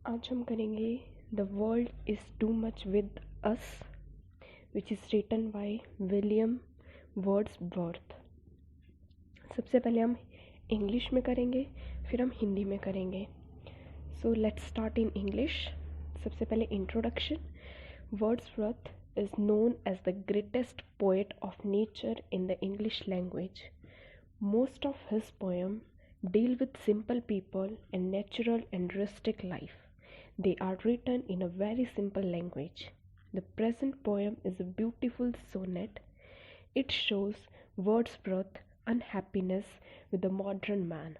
आज हम करेंगे the world is too much with us, which is written by William Wordsworth. सबसे पहले हम इंग्लिश में करेंगे, फिर हम हिंदी में करेंगे। So let's start in English. सबसे पहले introduction. Wordsworth is known as the greatest poet of nature in the English language. Most of his poems deal with simple people and natural and rustic life. They are written in a very simple language. The present poem is a beautiful sonnet. It shows Wordsworth's unhappiness with the modern man.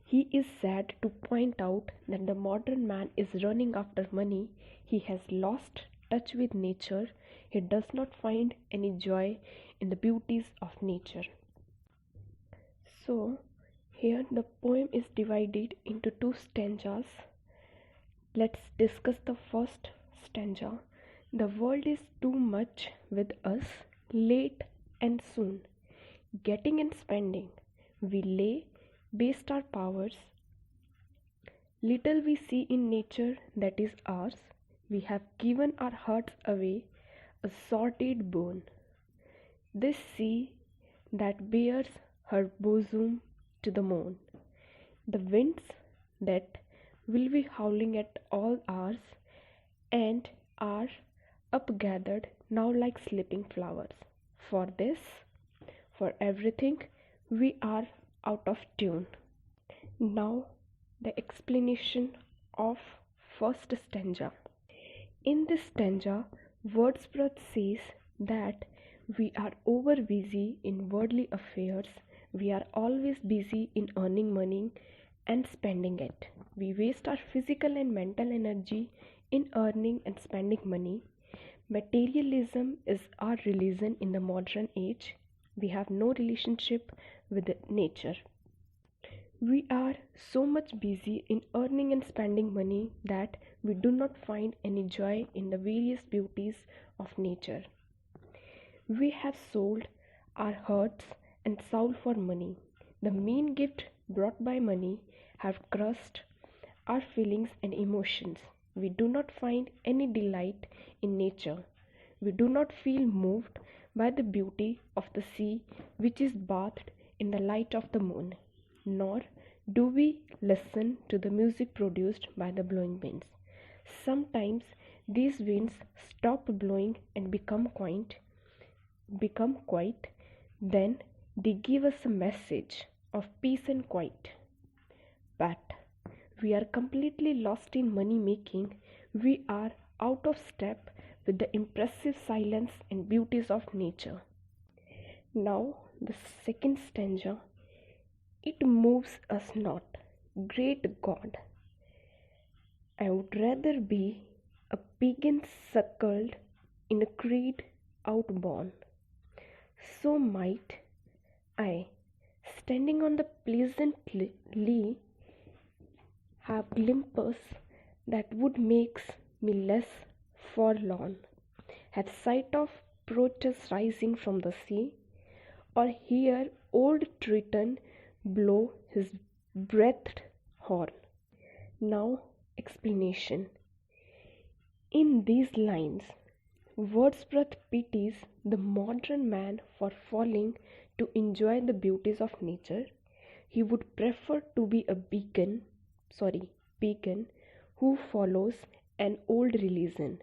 He is sad to point out that the modern man is running after money. He has lost touch with nature. He does not find any joy in the beauties of nature. So, here the poem is divided into two stanzas. Let's discuss the first stanza. The world is too much with us, late and soon. Getting and spending, we lay waste our powers. Little we see in nature that is ours. We have given our hearts away, a sordid boon. This sea that bears her bosom to the moon. The winds that will be howling at all hours and are upgathered now like sleeping flowers. For this, for everything, we are out of tune. Now, the explanation of first stanza. In this stanza, Wordsworth says that we are over busy in worldly affairs. We are always busy in earning money and spending it. We waste our physical and mental energy in earning and spending money. Materialism is our religion in the modern age. We have no relationship with nature. We are so much busy in earning and spending money that we do not find any joy in the various beauties of nature. We have sold our hearts and soul for money. The mean gift brought by money have crushed our feelings and emotions. We do not find any delight in nature. We do not feel moved by the beauty of the sea which is bathed in the light of the moon, nor do we listen to the music produced by the blowing winds. Sometimes these winds stop blowing and become quiet. Then they give us a message of peace and quiet. But we are completely lost in money making. We are out of step with the impressive silence and beauties of nature. Now, the second stanza. It moves us not, great God. I would rather be a pagan suckled in a creed outborn. So might I, standing on the pleasant lea, have glimpses that would make me less forlorn, have sight of Proteus rising from the sea, or hear old Triton blow his breathed horn. Now, explanation. In these lines, Wordsworth pities the modern man for failing to enjoy the beauties of nature. He would prefer to be a pagan who follows an old religion.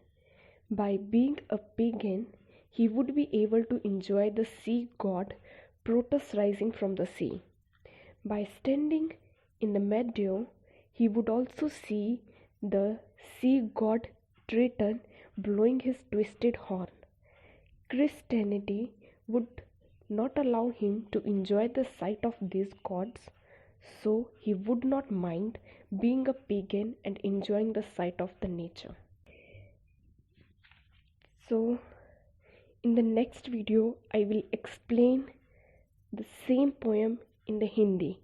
By being a pagan, he would be able to enjoy the sea god Proteus rising from the sea. By standing in the meadow, he would also see the sea god Triton blowing his twisted horn. Christianity would not allow him to enjoy the sight of these gods, so he would not mind being a pagan and enjoying the sight of the nature. So, in the next video, I will explain the same poem in the Hindi.